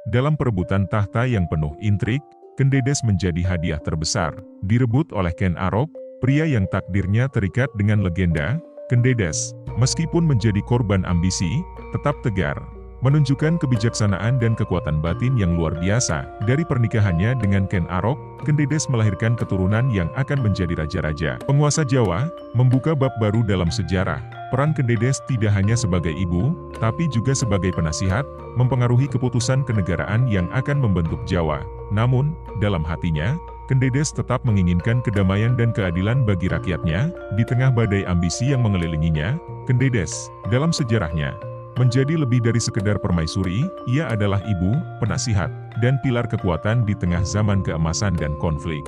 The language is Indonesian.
Dalam perebutan tahta yang penuh intrik, Kendedes menjadi hadiah terbesar. Direbut oleh Ken Arok, pria yang takdirnya terikat dengan legenda, Kendedes, meskipun menjadi korban ambisi, tetap tegar. Menunjukkan kebijaksanaan dan kekuatan batin yang luar biasa. Dari pernikahannya dengan Ken Arok, Kendedes melahirkan keturunan yang akan menjadi raja-raja. Penguasa Jawa, membuka bab baru dalam sejarah. Peran Kendedes tidak hanya sebagai ibu, tapi juga sebagai penasihat, mempengaruhi keputusan kenegaraan yang akan membentuk Jawa. Namun, dalam hatinya, Kendedes tetap menginginkan kedamaian dan keadilan bagi rakyatnya. Di tengah badai ambisi yang mengelilinginya, Kendedes, dalam sejarahnya, menjadi lebih dari sekedar permaisuri. Ia adalah ibu, penasihat, dan pilar kekuatan di tengah zaman keemasan dan konflik.